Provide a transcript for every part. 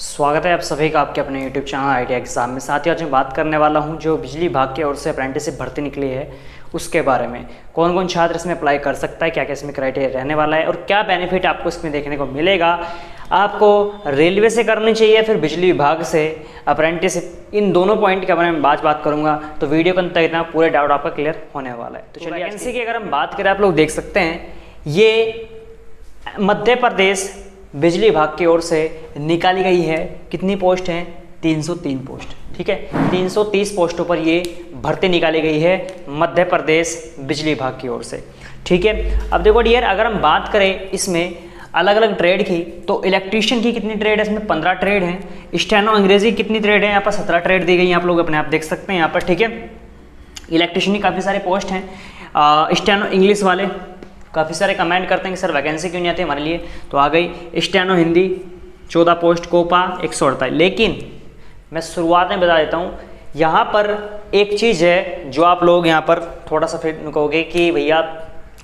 स्वागत है आप सभी का आपके अपने YouTube चैनल आईटी एग्जाम में। साथ ही आज मैं बात करने वाला हूं जो बिजली विभाग की ओर से अप्रेंटिसशिप भर्ती निकली है उसके बारे में। कौन कौन छात्र इसमें अप्लाई कर सकता है, क्या क्या इसमें क्राइटेरिया रहने वाला है और क्या बेनिफिट आपको इसमें देखने को मिलेगा। आपको रेलवे से करनी चाहिए फिर बिजली विभाग से अप्रेंटिसशिप, इन दोनों पॉइंट के बारे में बात करूँगा। तो वीडियो के अंत तक इतना पूरे डाउट आपका क्लियर होने वाला है। तो चलिए वैकेंसी की अगर हम बात करें, आप लोग देख सकते हैं ये मध्य प्रदेश बिजली विभाग की ओर से निकाली गई है। कितनी पोस्ट हैं? 303 पोस्ट। ठीक है, 330 पोस्टों पर ये भर्ती निकाली गई है मध्य प्रदेश बिजली विभाग की ओर से। ठीक है, अब देखो डियर, अगर हम बात करें इसमें अलग अलग ट्रेड की, तो इलेक्ट्रीशियन की कितनी ट्रेड है? इसमें 15 ट्रेड हैं। स्टेनो अंग्रेजी कितनी ट्रेड है? यहाँ पर 17 ट्रेड दी गई हैं, आप लोग अपने आप देख सकते हैं यहाँ पर। ठीक है, इलेक्ट्रीशियन की काफ़ी सारे पोस्ट हैं। स्टेनो इंग्लिश वाले काफ़ी सारे कमेंट करते हैं कि सर वैकेंसी क्यों नहीं आती हमारे लिए, तो आ गई। Steno Hindi 14 post, COPA 148। लेकिन मैं शुरुआत में बता देता हूँ, यहाँ पर एक चीज़ है जो आप लोग यहाँ पर थोड़ा सा फिर कहोगे कि भैया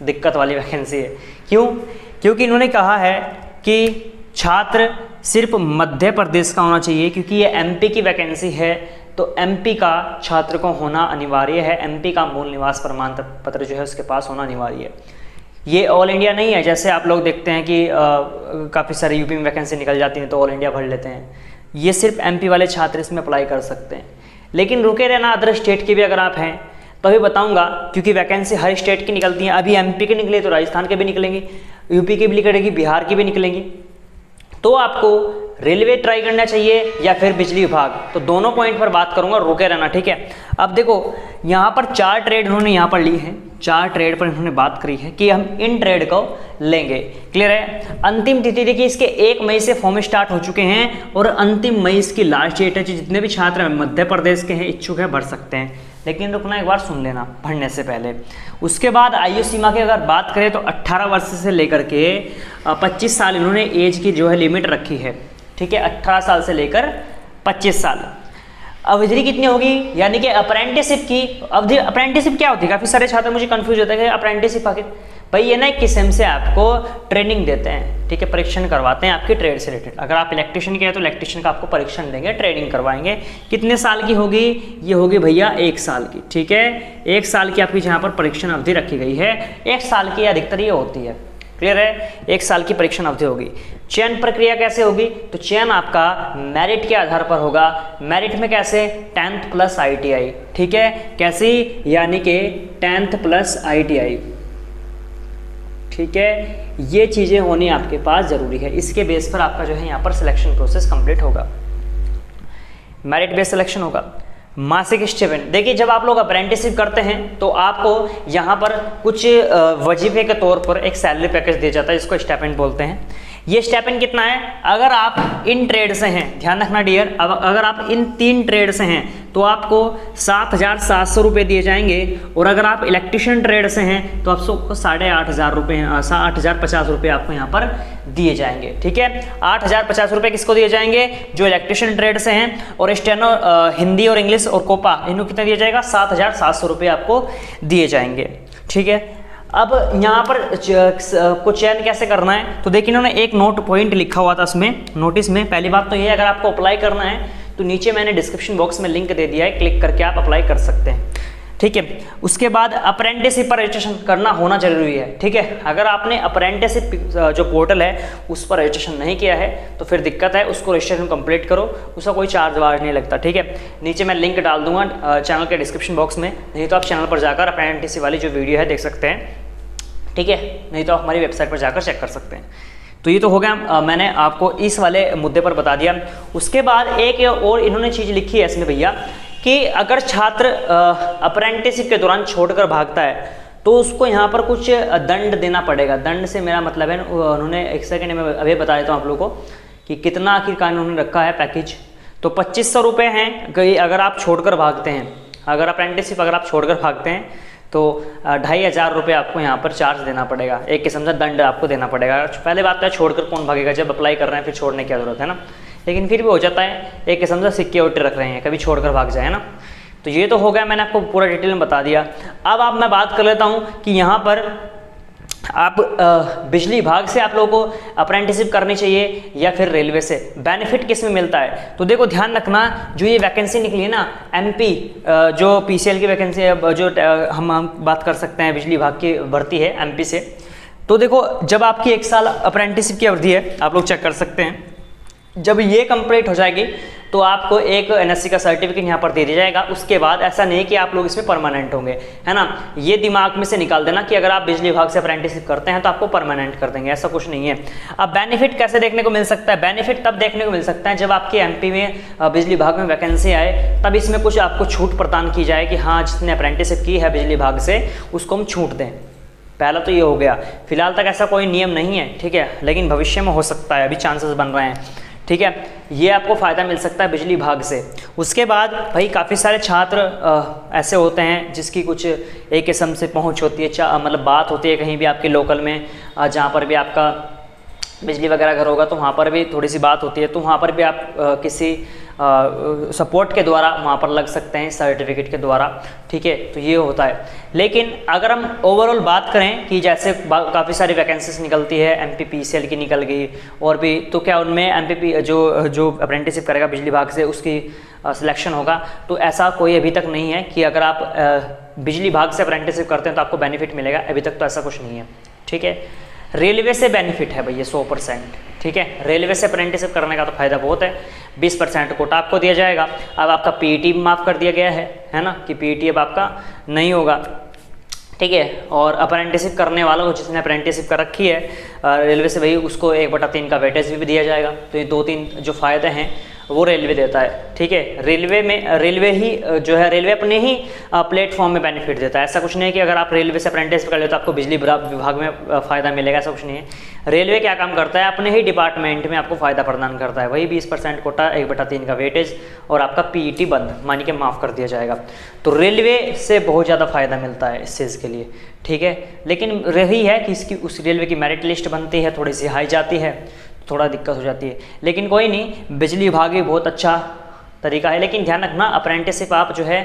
दिक्कत वाली वैकेंसी है। क्यों? क्योंकि इन्होंने कहा है कि छात्र सिर्फ मध्य प्रदेश का होना चाहिए, क्योंकि ये एमपी की वैकेंसी है तो एमपी का छात्र को होना अनिवार्य है। एमपी का मूल निवास प्रमाण पत्र जो है उसके पास होना अनिवार्य है। ये ऑल इंडिया नहीं है, जैसे आप लोग देखते हैं कि काफ़ी सारे यूपी में वैकेंसी निकल जाती हैं तो ऑल इंडिया भर लेते हैं। ये सिर्फ एमपी वाले छात्र इसमें अप्लाई कर सकते हैं। लेकिन रुके रहना, अदर स्टेट के भी अगर आप हैं तो अभी बताऊंगा, क्योंकि वैकेंसी हर स्टेट की निकलती हैं। अभी एमपी के निकले तो राजस्थान के भी निकलेंगे, यूपी की भी निकलेगी, बिहार की भी निकलेंगी। तो आपको रेलवे ट्राई करना चाहिए या फिर बिजली विभाग, तो दोनों पॉइंट पर बात करूंगा, रोके रहना। ठीक है, अब देखो यहाँ पर 4 ट्रेड इन्होंने यहाँ पर ली है। 4 ट्रेड पर इन्होंने बात करी है कि हम इन ट्रेड को लेंगे। क्लियर है? अंतिम तिथि देखिए, इसके 1 मई से फॉर्म स्टार्ट हो चुके हैं और अंतिम मई इसकी लास्ट डेट है। जितने भी छात्र मध्य प्रदेश के हैं, इच्छुक है, भर सकते हैं। लेकिन रुकना, एक बार सुन लेना भरने से पहले। उसके बाद आयु सीमा की अगर बात करें तो 18 वर्ष से लेकर के 25 साल इन्होंने एज की जो है लिमिट रखी है। ठीक है, 18 साल से लेकर 25 साल। अवधि कितनी होगी? यानी कि अप्रेंटिसशिप की अवधि। अप्रेंटिसशिप क्या होती है? काफ़ी सारे छात्र मुझे कंफ्यूज होता है कि अप्रेंटिसशिप आखिर भाई ये ना एक किस्म से आपको ट्रेनिंग देते हैं। ठीक है, परीक्षण करवाते हैं आपके ट्रेड से रिलेटेड। अगर आप इलेक्ट्रीशियन के हैं तो इलेक्ट्रीशियन का आपको परीक्षण देंगे, ट्रेनिंग करवाएंगे। कितने साल की होगी? ये होगी भैया 1 साल की। ठीक है, 1 साल की आपकी जहाँ पर परीक्षण अवधि रखी गई है। 1 साल की अधिकतर ये होती है। क्लियर है? 1 साल की परीक्षण अवधि होगी। चयन प्रक्रिया कैसे होगी? तो चयन आपका मेरिट के आधार पर होगा। मेरिट में कैसे? 10th plus ITI। ठीक है, कैसी? यानी कि 10th प्लस ITI। ठीक है, ये चीज़ें होनी आपके पास ज़रूरी है। इसके बेस पर आपका जो है यहाँ पर सिलेक्शन प्रोसेस कंप्लीट होगा, मेरिट बेस्ड सिलेक्शन होगा। मासिक स्टाइपेंड देखिए, जब आप लोग अप्रेंटिसशिप करते हैं तो आपको यहाँ पर कुछ वजीफे के तौर पर एक सैलरी पैकेज दिया जाता है, जिसको स्टाइपेंड बोलते हैं। ये स्टाइपेंड कितना है? अगर आप इन ट्रेड से हैं, ध्यान रखना डियर, अब अगर आप इन 3 ट्रेड से हैं तो आपको 7,700 रुपये दिए जाएंगे। और अगर आप इलेक्ट्रीशियन ट्रेड से हैं तो आपको 8,500 रुपये, 8,050 रुपये आपको यहाँ पर दिए जाएंगे। ठीक है, 8,050 रुपये किसको दिए जाएंगे? जो इलेक्ट्रीशियन ट्रेड से हैं। और स्टेनो हिंदी और इंग्लिश और कोपा, इनको कितना दिया जाएगा? 7,700 रुपये आपको दिए जाएंगे। ठीक है, अब यहाँ पर को चयन कैसे करना है? तो देखिए, इन्होंने एक नोट पॉइंट लिखा हुआ था उसमें, नोटिस में। पहली बात तो ये है, अगर आपको अप्लाई करना है तो नीचे मैंने डिस्क्रिप्शन बॉक्स में लिंक दे दिया है, क्लिक करके आप अप्लाई कर सकते हैं। ठीक है, उसके बाद अप्रेंटिसशिप पर रजिस्ट्रेशन करना होना जरूरी है। ठीक है, अगर आपने अप्रेंटिसशिप जो पोर्टल है उस पर रजिस्ट्रेशन नहीं किया है तो फिर दिक्कत है, उसको रजिस्ट्रेशन कंप्लीट करो, उसका कोई चार्ज वार्ज नहीं लगता। ठीक है, नीचे मैं लिंक डाल दूंगा चैनल के डिस्क्रिप्शन बॉक्स में, नहीं तो आप चैनल पर जाकर अप्रेंटिसशिप वाली जो वीडियो है देख सकते हैं। ठीक है, नहीं तो आप हमारी वेबसाइट पर जाकर चेक कर सकते हैं। तो ये तो हो गया, मैंने आपको इस वाले मुद्दे पर बता दिया। उसके बाद एक और इन्होंने चीज़ लिखी है इसमें भैया, कि अगर छात्र अप्रेंटिसशिप के दौरान छोड़कर भागता है तो उसको यहाँ पर कुछ दंड देना पड़ेगा। दंड से मेरा मतलब है, उन्होंने एक सेकेंड में अभी बता देता हूँ आप लोगों को कि कितना आखिरकार उन्होंने रखा है पैकेज। तो 2500 रुपये हैं कि अगर आप छोड़कर भागते हैं, अगर अप्रेंटिसशिप अगर आप छोड़कर भागते हैं तो 2,500 रुपये आपको यहाँ पर चार्ज देना पड़ेगा। एक किस्म से दंड आपको देना पड़ेगा। पहले बात तो है, छोड़कर कौन भागेगा? जब अप्लाई कर रहे हैं फिर छोड़ने की जरूरत है ना। लेकिन फिर भी हो जाता है, एक किस्म से सिक्योरिटी रख रहे हैं, कभी छोड़कर भाग जाए ना। तो ये तो हो गया, मैंने आपको पूरा डिटेल में बता दिया। अब मैं बात कर लेता हूँ कि यहाँ पर आप बिजली विभाग से आप लोगों को अप्रेंटिसशिप करनी चाहिए या फिर रेलवे से, बेनिफिट किस में मिलता है? तो देखो ध्यान रखना, जो ये वैकेंसी निकली है ना एमपी, जो पीसीएल की वैकेंसी है, जो हम बात कर सकते हैं बिजली विभाग की भर्ती है एमपी से। तो देखो जब आपकी 1 साल अप्रेंटिसशिप की अवधि है, आप लोग चेक कर सकते हैं, जब ये कंप्लीट हो जाएगी तो आपको एक एनएससी का सर्टिफिकेट यहाँ पर दे दिया जाएगा। उसके बाद ऐसा नहीं कि आप लोग इसमें परमानेंट होंगे, है ना, ये दिमाग में से निकाल देना कि अगर आप बिजली विभाग से अप्रेंटिसशिप करते हैं तो आपको परमानेंट कर देंगे, ऐसा कुछ नहीं है। अब बेनिफिट कैसे देखने को मिल सकता है? बेनिफिट तब देखने को मिल सकता है जब आपके एमपी में बिजली विभाग में वैकेंसी आए, तब इसमें कुछ आपको छूट प्रदान की जाए कि हाँ जिसने अप्रेंटिसशिप की है बिजली विभाग से उसको हम छूट दें। पहला तो ये हो गया। फिलहाल तक ऐसा कोई नियम नहीं है, ठीक है, लेकिन भविष्य में हो सकता है, अभी चांसेस बन रहे हैं, ठीक है। ये आपको फ़ायदा मिल सकता है बिजली विभाग से। उसके बाद भाई काफ़ी सारे छात्र ऐसे होते हैं जिसकी कुछ एक किस्म से पहुंच होती है, मतलब बात होती है कहीं भी आपके लोकल में, जहाँ पर भी आपका बिजली वगैरह घर होगा तो वहाँ पर भी थोड़ी सी बात होती है, तो वहाँ पर भी आप किसी सपोर्ट के द्वारा वहाँ पर लग सकते हैं, सर्टिफिकेट के द्वारा, ठीक है। तो ये होता है। लेकिन अगर हम ओवरऑल बात करें कि जैसे काफ़ी सारी वैकेंसीज निकलती है, एमपीपीसीएल की निकल गई और भी, तो क्या उनमें एमपीपी जो अप्रेंटिसशिप करेगा बिजली विभाग से उसकी सिलेक्शन होगा? तो ऐसा कोई अभी तक नहीं है कि अगर आप बिजली विभाग से अप्रेंटिसशिप करते हैं तो आपको बेनिफिट मिलेगा, अभी तक तो ऐसा कुछ नहीं है, ठीक है। रेलवे से बेनिफिट है भैया 100%, ठीक है। रेलवे से अप्रेंटिसशिप करने का तो फायदा बहुत है, 20% कोटा आपको दिया जाएगा। अब आपका पीईटी माफ़ कर दिया गया है ना, कि पीईटी अब आपका नहीं होगा, ठीक है। और अप्रेंटिसशिप करने वालों को, जिसने अप्रेंटिसशिप कर रखी है रेलवे से, भाई उसको 1/3 का वेटेज भी दिया जाएगा। तो ये 2-3 जो फ़ायदे हैं वो रेलवे देता है, ठीक है। रेलवे ही जो है, रेलवे अपने ही प्लेटफॉर्म में बेनिफिट देता है। ऐसा कुछ नहीं है कि अगर आप रेलवे से अप्रेंटिसशिप कर ले तो आपको बिजली विभाग में फ़ायदा मिलेगा, ऐसा कुछ नहीं है। रेलवे क्या काम करता है, अपने ही डिपार्टमेंट में आपको फ़ायदा प्रदान करता है, वही 20% कोटा, 1/3 का वेटेज और आपका पीईटी बंद मानी के माफ़ कर दिया जाएगा। तो रेलवे से बहुत ज़्यादा फ़ायदा मिलता है इस चीज़ के लिए, ठीक है। लेकिन रही है कि इसकी उस रेलवे की मेरिट लिस्ट बनती है, थोड़ी सी हाई जाती है, थोड़ा दिक्कत हो जाती है। लेकिन कोई नहीं, बिजली विभाग भी बहुत अच्छा तरीका है। लेकिन ध्यान रखना, अप्रेंटिसशिप आप जो है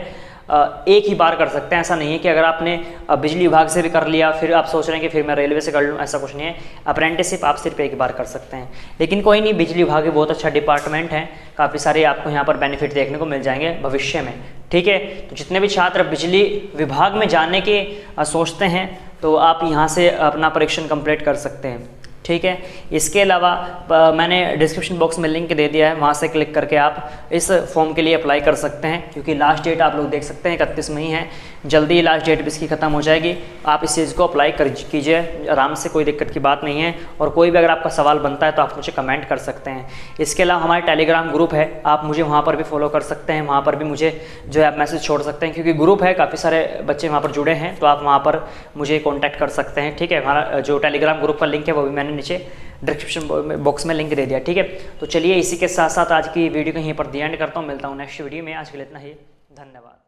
एक ही बार कर सकते हैं, ऐसा नहीं है कि अगर आपने बिजली विभाग से भी कर लिया फिर आप सोच रहे हैं कि फिर मैं रेलवे से कर लूँ, ऐसा कुछ नहीं है। अप्रेंटिसशिप आप सिर्फ एक बार कर सकते हैं। लेकिन कोई नहीं, बिजली विभाग भी बहुत अच्छा डिपार्टमेंट है, काफ़ी सारे आपको यहाँ पर बेनिफिट देखने को मिल जाएंगे भविष्य में, ठीक है। तो जितने भी छात्र बिजली विभाग में जाने के सोचते हैं तो आप यहाँ से अपना परीक्षण कंप्लीट कर सकते हैं, ठीक है। इसके अलावा मैंने डिस्क्रिप्शन बॉक्स में लिंक दे दिया है, वहाँ से क्लिक करके आप इस फॉर्म के लिए अप्लाई कर सकते हैं, क्योंकि लास्ट डेट आप लोग देख सकते हैं 31 मई है, जल्दी ही लास्ट डेट भी इसकी ख़त्म हो जाएगी। आप इस चीज़ को अप्लाई कीजिए आराम से, कोई दिक्कत की बात नहीं है। और कोई भी अगर आपका सवाल बनता है तो आप मुझे कमेंट कर सकते हैं। इसके अलावा हमारे टेलीग्राम ग्रुप है, आप मुझे वहाँ पर भी फॉलो कर सकते हैं, वहाँ पर भी मुझे जो है आप मैसेज छोड़ सकते हैं, क्योंकि ग्रुप है, काफ़ी सारे बच्चे वहाँ पर जुड़े हैं, तो आप वहाँ पर मुझे कॉन्टैक्ट कर सकते हैं, ठीक है। हमारा जो टेलीग्राम ग्रुप का लिंक है वो भी मैंने नीचे डिस्क्रिप्शन बॉक्स में लिंक दे दिया, ठीक है। तो चलिए इसी के साथ साथ आज की वीडियो को यहीं पर दी एंड करता हूँ, मिलता हूँ नेक्स्ट वीडियो में। आज के लिए इतना ही, धन्यवाद।